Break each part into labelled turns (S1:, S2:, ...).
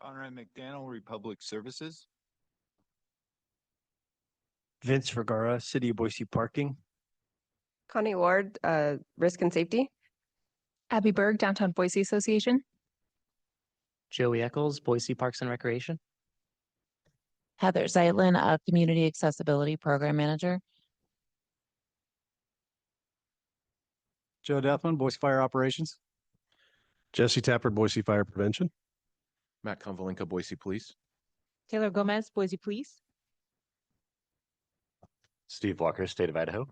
S1: Conrad McDaniel, Republic Services.
S2: Vince Vergara, City of Boise Parking.
S3: Connie Ward, Risk and Safety.
S4: Abby Berg, Downtown Boise Association.
S5: Joey Eccles, Boise Parks and Recreation.
S6: Heather Zeitlin, a Community Accessibility Program Manager.
S7: Joe Deathman, Boise Fire Operations.
S8: Jesse Tapper, Boise Fire Prevention.
S9: Matt Konvalinka, Boise Police.
S10: Taylor Gomez, Boise Police.
S11: Steve Walker, State of Idaho.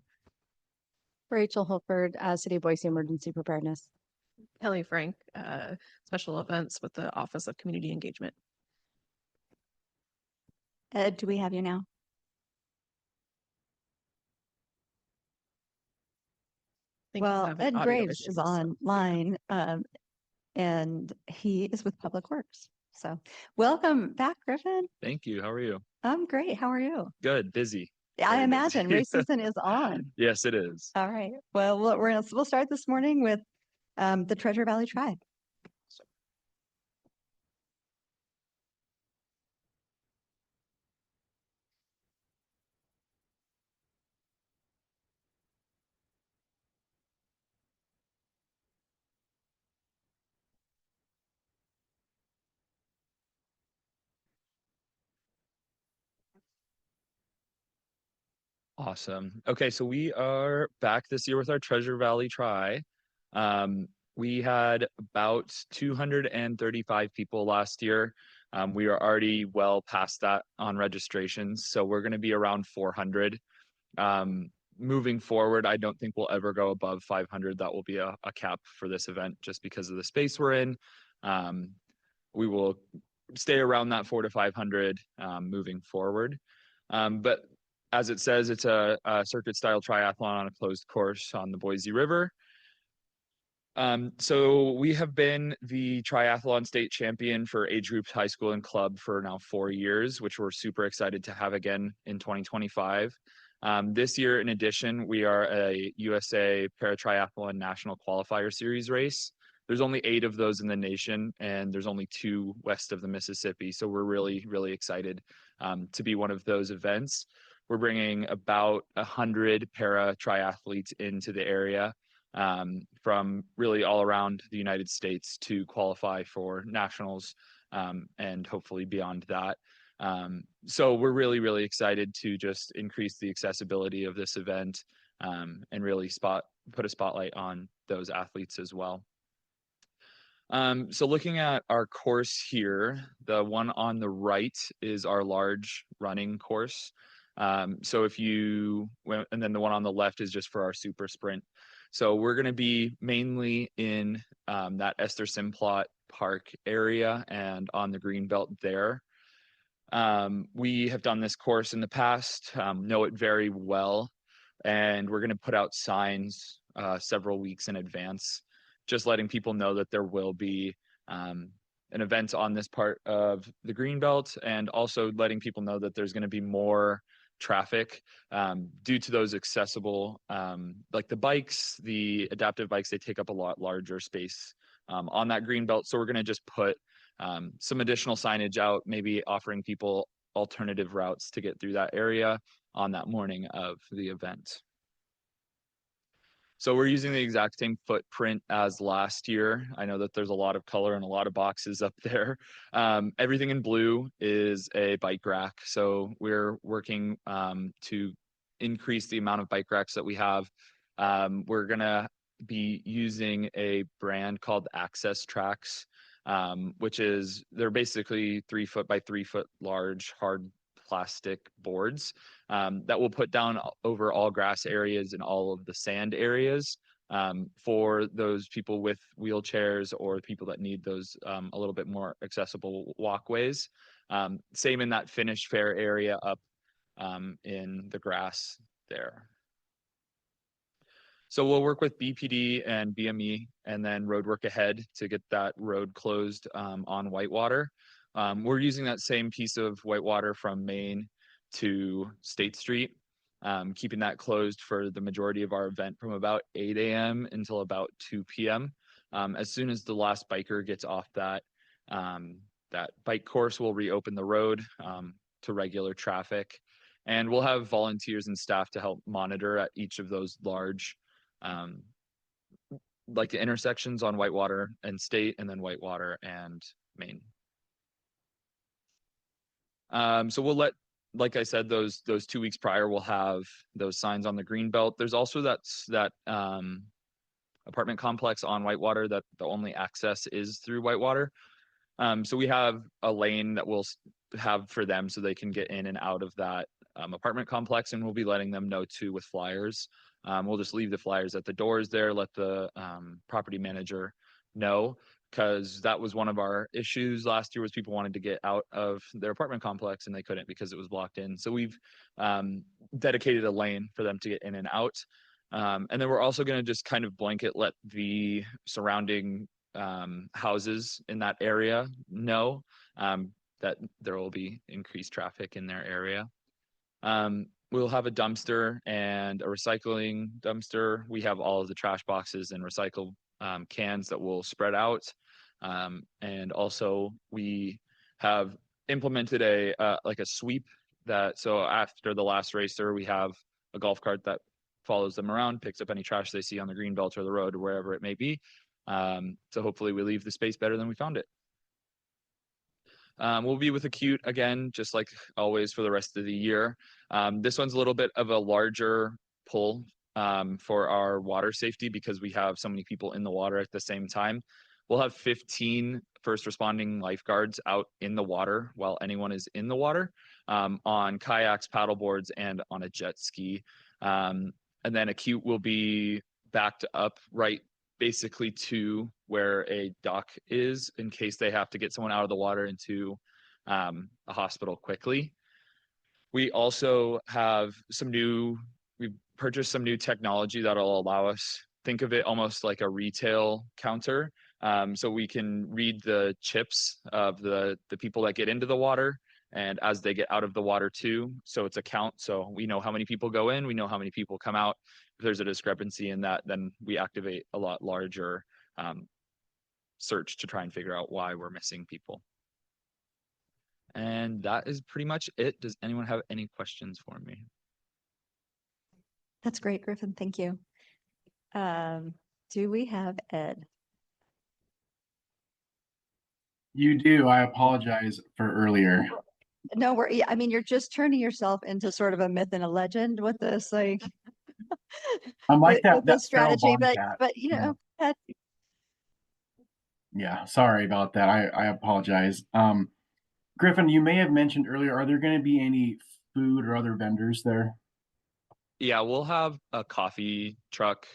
S12: Rachel Holford, City of Boise Emergency Preparedness.
S4: Kelly Frank, Special Events with the Office of Community Engagement.
S13: Ed, do we have you now? Well, Ed Graves is online, and he is with Public Works. So welcome back, Griffin.
S14: Thank you. How are you?
S13: I'm great. How are you?
S14: Good. Busy.
S13: I imagine race season is on.
S14: Yes, it is.
S13: All right. Well, we'll start this morning with the Treasure Valley Tribe.
S14: Awesome. Okay, so we are back this year with our Treasure Valley Tri. We had about 235 people last year. We are already well past that on registrations, so we're going to be around 400. Moving forward, I don't think we'll ever go above 500. That will be a cap for this event just because of the space we're in. We will stay around that 400 to 500 moving forward. But as it says, it's a circuit style triathlon on a closed course on the Boise River. So we have been the triathlon state champion for age groups, high school and club for now 4 years, which we're super excited to have again in 2025. This year, in addition, we are a USA Paratriathlon National Qualifier Series race. There's only 8 of those in the nation, and there's only 2 west of the Mississippi. So we're really, really excited to be one of those events. We're bringing about 100 para triathletes into the area from really all around the United States to qualify for nationals and hopefully beyond that. So we're really, really excited to just increase the accessibility of this event and really put a spotlight on those athletes as well. So looking at our course here, the one on the right is our large running course. So if you went, and then the one on the left is just for our super sprint. So we're going to be mainly in that Esther Simplot Park area and on the green belt there. We have done this course in the past, know it very well, and we're going to put out signs several weeks in advance, just letting people know that there will be an event on this part of the green belt, and also letting people know that there's going to be more traffic due to those accessible, like the bikes, the adaptive bikes, they take up a lot larger space on that green belt. So we're going to just put some additional signage out, maybe offering people alternative routes to get through that area on that morning of the event. So we're using the exact same footprint as last year. I know that there's a lot of color and a lot of boxes up there. Everything in blue is a bike rack. So we're working to increase the amount of bike racks that we have. We're gonna be using a brand called Access Tracks, which is, they're basically 3 foot by 3 foot large hard plastic boards that will put down over all grass areas and all of the sand areas for those people with wheelchairs or people that need those a little bit more accessible walkways. Same in that finish fair area up in the grass there. So we'll work with BPD and BME and then Roadwork Ahead to get that road closed on Whitewater. We're using that same piece of Whitewater from Main to State Street, keeping that closed for the majority of our event from about 8 a.m. until about 2 p.m. As soon as the last biker gets off that that bike course will reopen the road to regular traffic. And we'll have volunteers and staff to help monitor at each of those large, like the intersections on Whitewater and State, and then Whitewater and Main. So we'll let, like I said, those 2 weeks prior, we'll have those signs on the green belt. There's also that apartment complex on Whitewater that the only access is through Whitewater. So we have a lane that we'll have for them so they can get in and out of that apartment complex, and we'll be letting them know too with flyers. We'll just leave the flyers at the doors there, let the property manager know, because that was one of our issues last year, was people wanted to get out of their apartment complex and they couldn't because it was blocked in. So we've dedicated a lane for them to get in and out. And then we're also going to just kind of blanket let the surrounding houses in that area know that there will be increased traffic in their area. We'll have a dumpster and a recycling dumpster. We have all of the trash boxes and recycle cans that will spread out. And also we have implemented like a sweep that, so after the last racer, we have a golf cart that follows them around, picks up any trash they see on the green belt or the road or wherever it may be. So hopefully we leave the space better than we found it. We'll be with Acute again, just like always for the rest of the year. This one's a little bit of a larger pull for our water safety because we have so many people in the water at the same time. We'll have 15 first responding lifeguards out in the water while anyone is in the water, on kayaks, paddle boards, and on a jet ski. And then Acute will be backed up right basically to where a dock is in case they have to get someone out of the water into a hospital quickly. We also have we've purchased some new technology that'll allow us, think of it almost like a retail counter. So we can read the chips of the people that get into the water and as they get out of the water too. So it's a count. So we know how many people go in, we know how many people come out. If there's a discrepancy in that, then we activate a lot larger search to try and figure out why we're missing people. And that is pretty much it. Does anyone have any questions for me?
S13: That's great, Griffin. Thank you. Do we have Ed?
S15: You do. I apologize for earlier.
S13: No, I mean, you're just turning yourself into sort of a myth and a legend with this, like.
S15: I'm like
S13: with
S15: that
S13: strategy,
S15: feral bobcat.
S13: but you know, that.
S15: Yeah, sorry about that. I apologize. Griffin, you may have mentioned earlier, are there going to be any food or other vendors there?
S14: Yeah, we'll have a coffee truck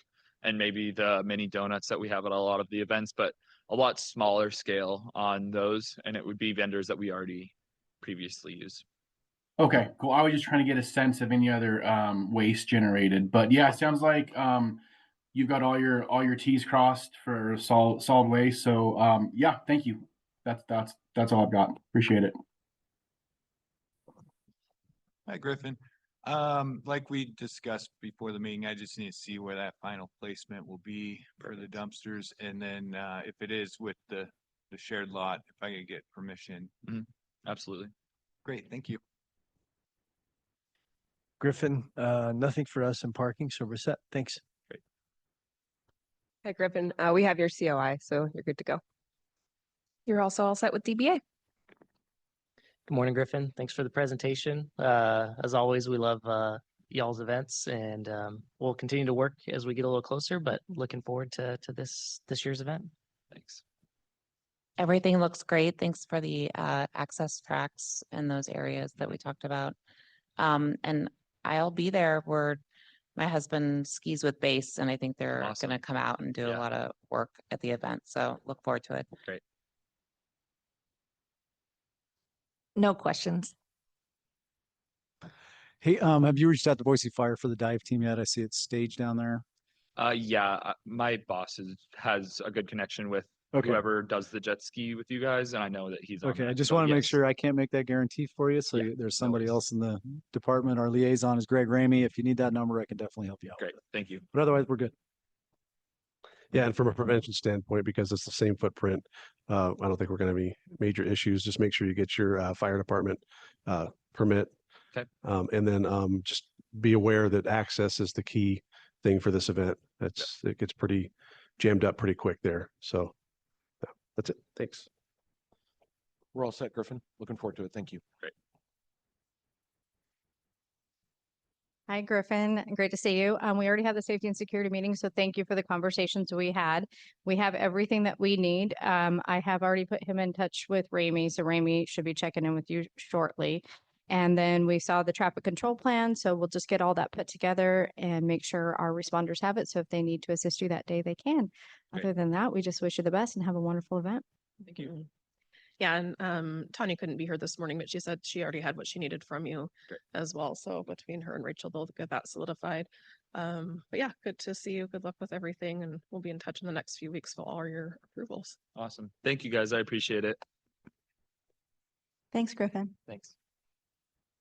S14: and maybe the mini donuts that we have at a lot of the events, but a lot smaller scale on those. And it would be vendors that we already previously used.
S15: Okay, cool. I was just trying to get a sense of any other waste generated, but yeah, it sounds like you've got all your T's crossed for solid waste. So yeah, thank you. That's all I've got. Appreciate it.
S1: Hi, Griffin. Like we discussed before the meeting, I just need to see where that final placement will be for the dumpsters. And then if it is with the shared lot, if I could get permission.
S14: Absolutely.
S1: Great. Thank you.
S2: Griffin, nothing for us in parking, so we're set. Thanks.
S14: Great.
S3: Hi, Griffin. We have your COI, so you're good to go.
S4: You're also all set with DBA.
S5: Good morning, Griffin. Thanks for the presentation. As always, we love y'all's events, and we'll continue to work as we get a little closer, but looking forward to this year's event.
S14: Thanks.
S6: Everything looks great. Thanks for the access tracks in those areas that we talked about. And I'll be there where my husband skis with Base, and I think they're
S14: Awesome.
S6: going to come out and do a lot of work at the event. So look forward to it.
S14: Great.
S10: No questions.
S7: Hey, have you reached out to Boise Fire for the dive team yet? I see it's staged down there.
S14: Yeah, my boss has a good connection with
S7: Okay.
S14: whoever does the jet ski with you guys, and I know that he's on
S7: Okay,
S14: that,
S7: I just
S14: so
S7: want to make
S14: yes.
S7: sure I can't make that guarantee for you. So
S14: Yeah,
S7: there's somebody
S14: worries.
S7: else in the department. Our liaison is Greg Ramey. If you need that number, I can definitely help you out.
S14: Great. Thank you.
S7: But otherwise, we're good.
S8: Yeah, and from a prevention standpoint, because it's the same footprint, I don't think we're going to be major issues. Just make sure you get your fire department permit.
S14: Okay.
S8: And then just be aware that access is the key thing for this event. It gets pretty jammed up pretty quick there. So yeah, that's it. Thanks.
S9: We're all set, Griffin. Looking forward to it. Thank you.
S14: Great.
S12: Hi, Griffin. Great to see you. We already had the safety and security meeting, so thank you for the conversations we had. We have everything that we need. I have already put him in touch with Ramey, so Ramey should be checking in with you shortly. And then we saw the traffic control plan, so we'll just get all that put together and make sure our responders have it. So if they need to assist you that day, they can.
S14: Great.
S12: Other than that, we just wish you the best and have a wonderful event.
S4: Thank you. Yeah, and Tanya couldn't be here this morning, but she said she already had what she needed from you
S14: Great.
S4: as well. So between her and Rachel, they'll get that solidified. But yeah, good to see you. Good luck with everything, and we'll be in touch in the next few weeks for all your approvals.
S14: Awesome. Thank you guys. I appreciate it.
S13: Thanks, Griffin.
S14: Thanks.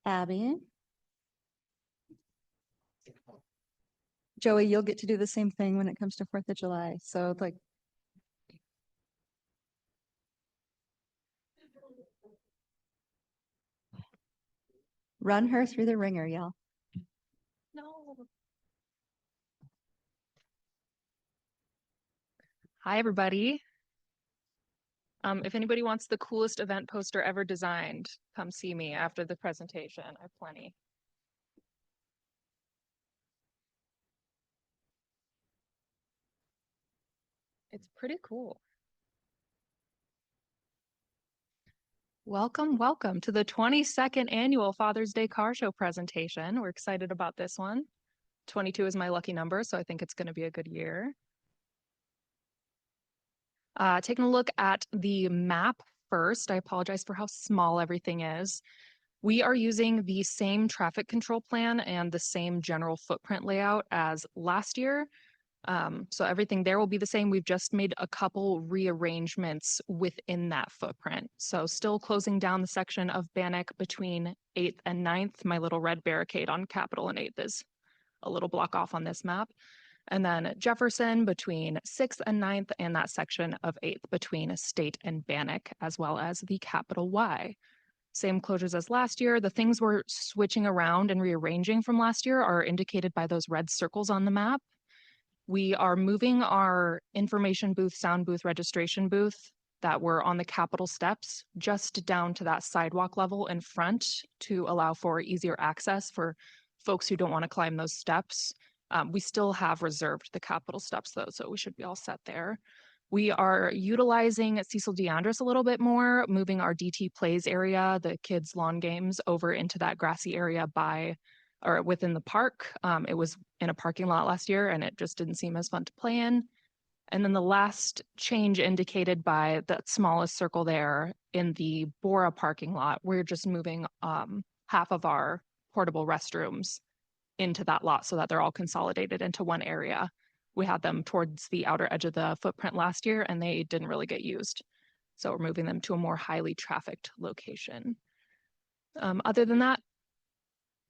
S13: Abby? Joey, you'll get to do the same thing when it comes to 4th of July. So like, run her through the ringer, y'all.
S4: No.
S16: Hi, everybody. If anybody wants the coolest event poster ever designed, come see me after the presentation. I have plenty. It's pretty cool. Welcome, welcome to the 22nd annual Father's Day Car Show presentation. We're excited about this one. 22 is my lucky number, so I think it's going to be a good year. Taking a look at the map first, I apologize for how small everything is. We are using the same traffic control plan and the same general footprint layout as last year. So everything there will be the same. We've just made a couple rearrangements within that footprint. So still closing down the section of Bannock between 8th and 9th. My little red barricade on Capitol and 8th is a little block off on this map. And then Jefferson between 6th and 9th, and that section of 8th between State and Bannock, as well as the Capital Y. Same closures as last year. The things we're switching around and rearranging from last year are indicated by those red circles on the map. We are moving our information booth, sound booth, registration booth that were on the Capitol steps just down to that sidewalk level in front to allow for easier access for folks who don't want to climb those steps. We still have reserved the Capitol steps though, so we should be all set there. We are utilizing Cecil DeAndres a little bit more, moving our DT Plays area, the kids' lawn games, over into that grassy area by or within the park. It was in a parking lot last year and it just didn't seem as fun to play in. And then the last change indicated by that smallest circle there in the Bora parking lot, we're just moving half of our portable restrooms into that lot so that they're all consolidated into one area. We had them towards the outer edge of the footprint last year and they didn't really get used. So we're moving them to a more highly trafficked location. Other than that,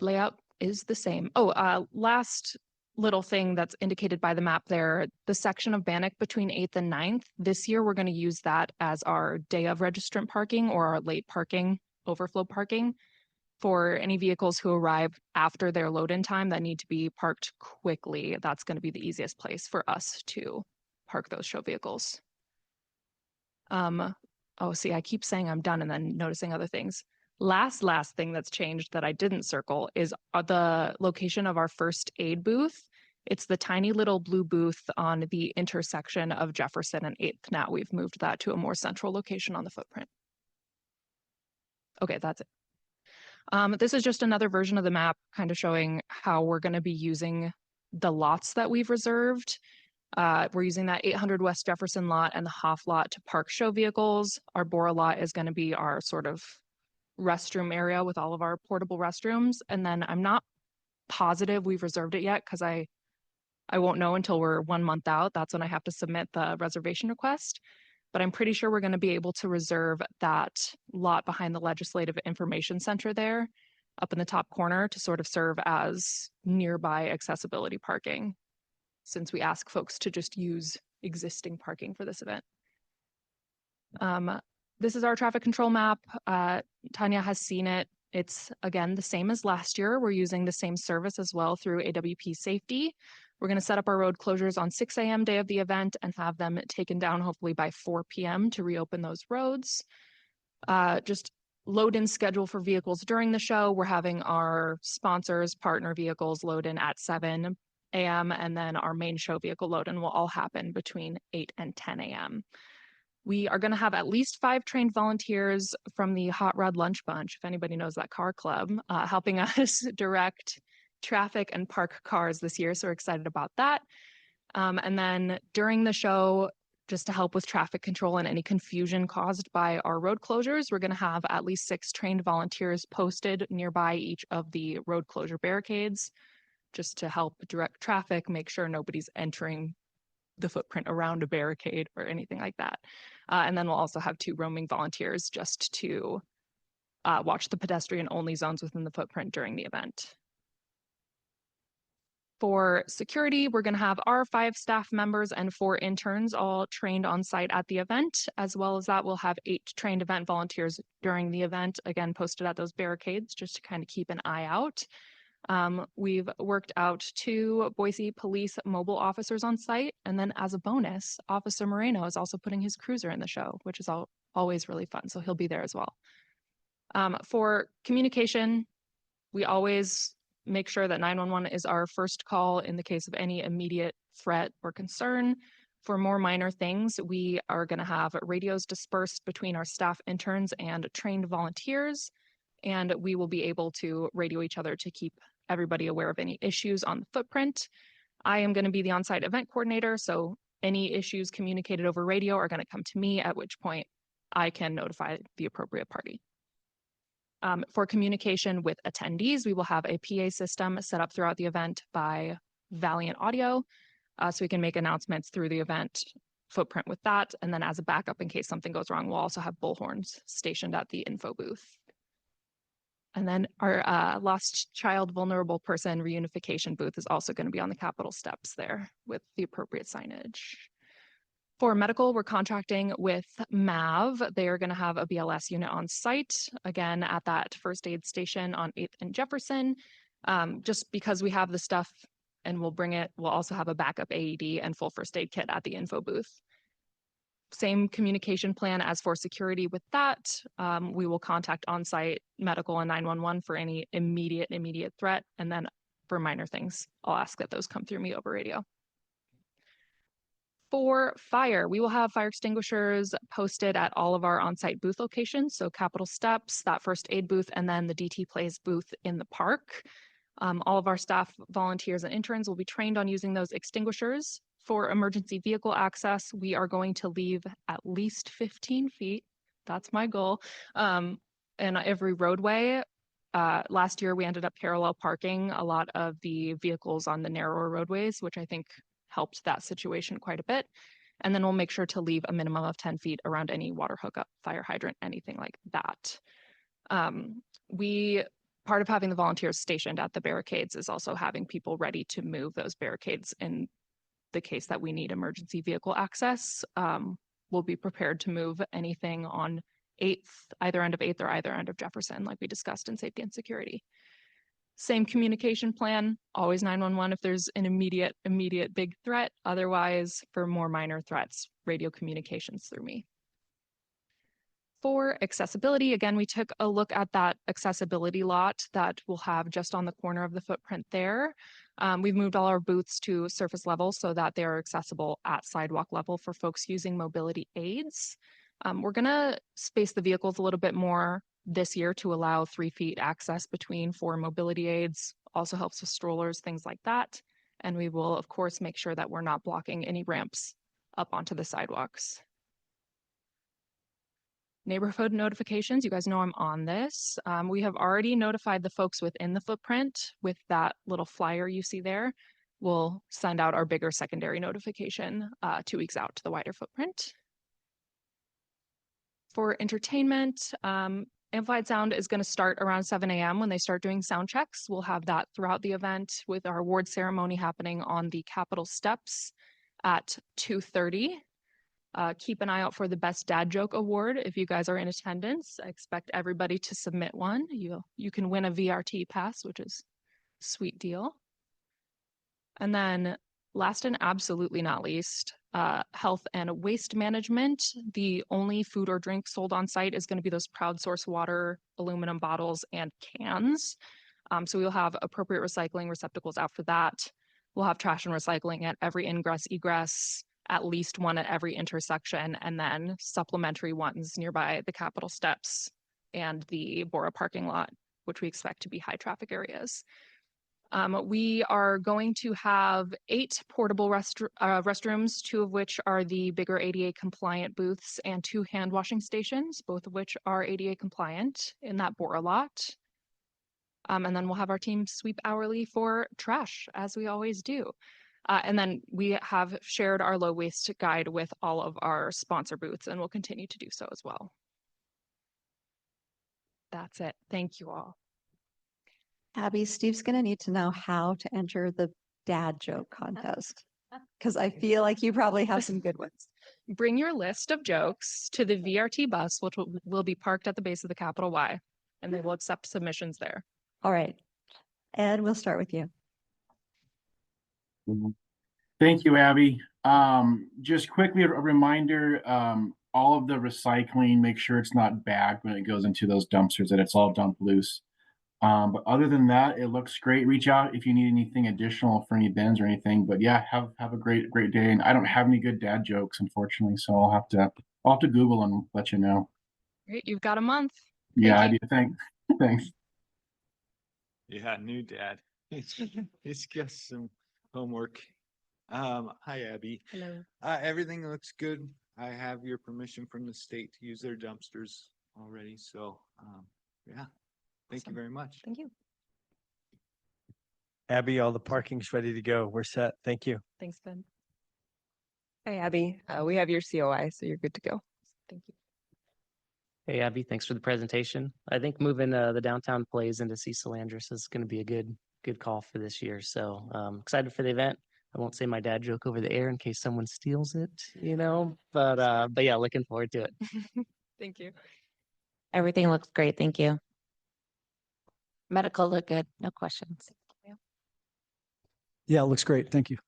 S16: layout is the same. Oh, last little thing that's indicated by the map there, the section of Bannock between 8th and 9th. This year, we're going to use that as our day of registrant parking or our late parking, overflow parking for any vehicles who arrive after their load-in time that need to be parked quickly. That's going to be the easiest place for us to park those show vehicles. Oh, see, I keep saying I'm done and then noticing other things. Last thing that's changed that I didn't circle is the location of our first aid booth. It's the tiny little blue booth on the intersection of Jefferson and 8th. Now we've moved that to a more central location on the footprint. Okay, that's it. This is just another version of the map kind of showing how we're going to be using the lots that we've reserved. We're using that 800 West Jefferson lot and the Hoff lot to park show vehicles. Our Bora lot is going to be our sort of restroom area with all of our portable restrooms. And then I'm not positive we've reserved it yet because I won't know until we're 1 month out. That's when I have to submit the reservation request. But I'm pretty sure we're going to be able to reserve that lot behind the Legislative Information Center there up in the top corner to sort of serve as nearby accessibility parking, since we ask folks to just use existing parking for this event. This is our traffic control map. Tanya has seen it. It's again the same as last year. We're using the same service as well through AWP Safety. We're going to set up our road closures on 6 a.m. day of the event and have them taken down hopefully by 4 p.m. to reopen those roads. Just load in schedule for vehicles during the show. We're having our sponsors, partner vehicles load in at 7 a.m. and then our main show vehicle load in will all happen between 8 and 10 a.m. We are going to have at least 5 trained volunteers from the Hot Rod Lunch Bunch, if anybody knows that car club, helping us direct traffic and park cars this year. So we're excited about that. And then during the show, just to help with traffic control and any confusion caused by our road closures, we're going to have at least 6 trained volunteers posted nearby each of the road closure barricades, just to help direct traffic, make sure nobody's entering the footprint around a barricade or anything like that. And then we'll also have 2 roaming volunteers just to watch the pedestrian only zones within the footprint during the event. For security, we're going to have our 5 staff members and 4 interns all trained on site at the event. As well as that, we'll have 8 trained event volunteers during the event, again, posted at those barricades just to kind of keep an eye out. We've worked out 2 Boise police mobile officers on site. And then as a bonus, Officer Moreno is also putting his cruiser in the show, which is always really fun. So he'll be there as well. For communication, we always make sure that 911 is our first call in the case of any immediate threat or concern. For more minor things, we are going to have radios dispersed between our staff interns and trained volunteers, and we will be able to radio each other to keep everybody aware of any issues on the footprint. I am going to be the on-site event coordinator, so any issues communicated over radio are going to come to me, at which point I can notify the appropriate party. For communication with attendees, we will have a PA system set up throughout the event by Valiant Audio, so we can make announcements through the event footprint with that. And then as a backup, in case something goes wrong, we'll also have bullhorns stationed at the info booth. And then our lost child vulnerable person reunification booth is also going to be on the Capitol steps there with the appropriate signage. For medical, we're contracting with MAV. They are going to have a BLS unit on site, again, at that first aid station on 8th and Jefferson. Just because we have the stuff and we'll bring it, we'll also have a backup AED and full first aid kit at the info booth. Same communication plan as for security with that. We will contact on-site medical and 911 for any immediate threat. And then for minor things, I'll ask that those come through me over radio. For fire, we will have fire extinguishers posted at all of our on-site booth locations. So Capitol Steps, that first aid booth, and then the DT Plays booth in the park. All of our staff, volunteers, and interns will be trained on using those extinguishers. For emergency vehicle access, we are going to leave at least 15 feet. That's my goal. In every roadway. Last year, we ended up parallel parking a lot of the vehicles on the narrower roadways, which I think helped that situation quite a bit. And then we'll make sure to leave a minimum of 10 feet around any water hookup, fire hydrant, anything like that. Part of having the volunteers stationed at the barricades is also having people ready to move those barricades in the case that we need emergency vehicle access. We'll be prepared to move anything on 8th, either end of 8th or either end of Jefferson, like we discussed in safety and security. Same communication plan, always 911 if there's an immediate big threat. Otherwise, for more minor threats, radio communications through me. For accessibility, again, we took a look at that accessibility lot that we'll have just on the corner of the footprint there. We've moved all our booths to surface level so that they are accessible at sidewalk level for folks using mobility aids. We're gonna space the vehicles a little bit more this year to allow 3 feet access between for mobility aids, also helps with strollers, things like that. And we will, of course, make sure that we're not blocking any ramps up onto the sidewalks. Neighborhood notifications, you guys know I'm on this. We have already notified the folks within the footprint with that little flyer you see there. We'll send out our bigger secondary notification 2 weeks out to the wider footprint. For entertainment, Amplified Sound is going to start around 7 a.m. when they start doing sound checks. We'll have that throughout the event with our award ceremony happening on the Capitol steps. at 2:30. Keep an eye out for the Best Dad Joke Award. If you guys are in attendance, I expect everybody to submit one. You can win a VRT pass, which is a sweet deal. And then last and absolutely not least, health and waste management. The only food or drink sold on site is going to be those Proud Source water, aluminum bottles, and cans. So we'll have appropriate recycling receptacles after that. We'll have trash and recycling at every ingress, egress, at least one at every intersection, and then supplementary ones nearby the Capitol steps and the Bora parking lot, which we expect to be high traffic areas. We are going to have 8 portable restrooms, 2 of which are the bigger ADA compliant booths, and 2 hand washing stations, both of which are ADA compliant in that Bora lot. And then we'll have our team sweep hourly for trash, as we always do. And then we have shared our low waste guide with all of our sponsor booths, and we'll continue to do so as well. That's it. Thank you all.
S13: Abby, Steve's going to need to know how to enter the dad joke contest because I feel like you probably have some good ones.
S16: Bring your list of jokes to the VRT bus, which will be parked at the base of the Capitol Y, and they will accept submissions there.
S13: All right. Ed, we'll start with you.
S15: Thank you, Abby. Just quickly, a reminder, all of the recycling, make sure it's not bagged when it goes into those dumpsters, that it's all dumped loose. But other than that, it looks great. Reach out if you need anything additional for any bins or anything. But yeah, have a great day. And I don't have any good dad jokes, unfortunately, so I'll have to Google and let you know.
S16: Great, you've got a month.
S15: Yeah, I do. Thanks.
S1: Yeah, new dad. He's got some homework. Hi, Abby.
S3: Hello.
S1: Everything looks good. I have your permission from the state to use their dumpsters already. So, yeah, thank you very much.
S16: Thank you.
S2: Abby, all the parking's ready to go. We're set. Thank you.
S16: Thanks, Ben.
S3: Hi, Abby. We have your COI, so you're good to go.
S16: Thank you.
S5: Hey, Abby, thanks for the presentation. I think moving the downtown plays into Cecil Andrus is going to be a good call for this year. So excited for the event. I won't say my dad joke over the air in case someone steals it, but yeah, looking forward to it.
S16: Thank you.
S6: Everything looks great. Thank you. Medical look good. No questions.
S7: Yeah, it looks great. Thank you.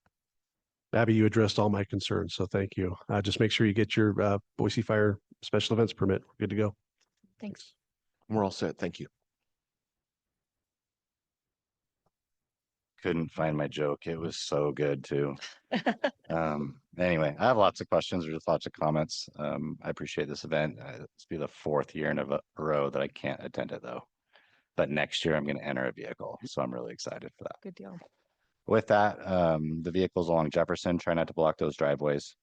S8: Abby, you addressed all my concerns, so thank you. Just make sure you get your Boise Fire special events permit. We're good to go.
S16: Thanks.
S9: We're all set. Thank you.
S11: Couldn't find my joke. It was so good too. Anyway, I have lots of questions or just lots of comments. I appreciate this event. It's be the 4th year in a row that I can't attend it though. But next year I'm going to enter a vehicle, so I'm really excited for that.
S16: Good deal.
S11: With that, the vehicles along Jefferson, try not to block those driveways.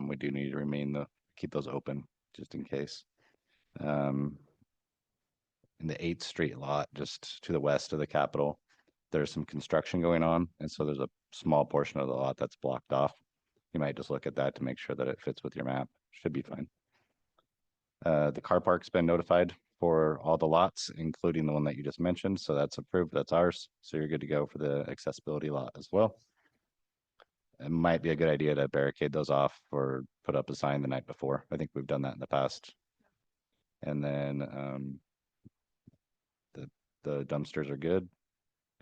S11: We do need to keep those open just in case. In the 8th Street lot, just to the west of the Capitol, there's some construction going on. And so there's a small portion of the lot that's blocked off. You might just look at that to make sure that it fits with your map. Should be fine. The car park's been notified for all the lots, including the one that you just mentioned. So that's approved. That's ours. So you're good to go for the accessibility lot as well. It might be a good idea to barricade those off or put up a sign the night before. I think we've done that in the past. And then the dumpsters are good.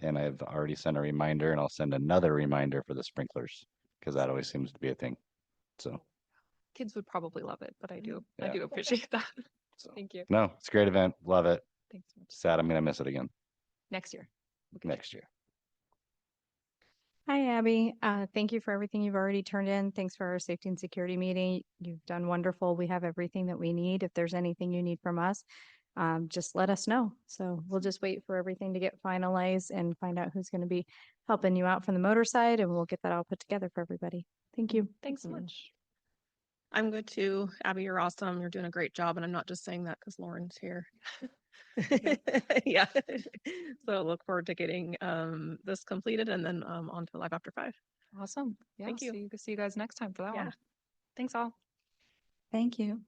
S11: And I've already sent a reminder, and I'll send another reminder for the sprinklers because that always seems to be a thing. So
S16: Kids would probably love it, but I do
S11: Yeah.
S16: appreciate that.
S11: So,
S16: Thank you.
S11: no, it's a great event. Love it.
S16: Thanks so much.
S11: Sad I'm gonna miss it again
S16: Next year.
S11: next year.
S12: Hi, Abby. Thank you for everything you've already turned in. Thanks for our safety and security meeting. You've done wonderful. We have everything that we need. If there's anything you need from us, just let us know. So we'll just wait for everything to get finalized and find out who's going to be helping you out from the motor side, and we'll get that all put together for everybody. Thank you.
S4: Thanks so much. I'm good too. Abby, you're awesome. You're doing a great job. And I'm not just saying that because Lauren's here. Yeah. So look forward to getting this completed and then on to Live After 5.
S16: Awesome. Yeah,
S4: Thank you.
S16: See you guys next time for that
S4: Yeah.
S16: one. Thanks all.
S13: Thank you.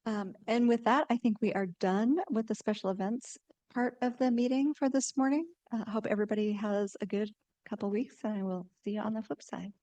S13: And with that, I think we are done with the special events part of the meeting for this morning. I hope everybody has a good couple weeks, and I will see you on the flip side.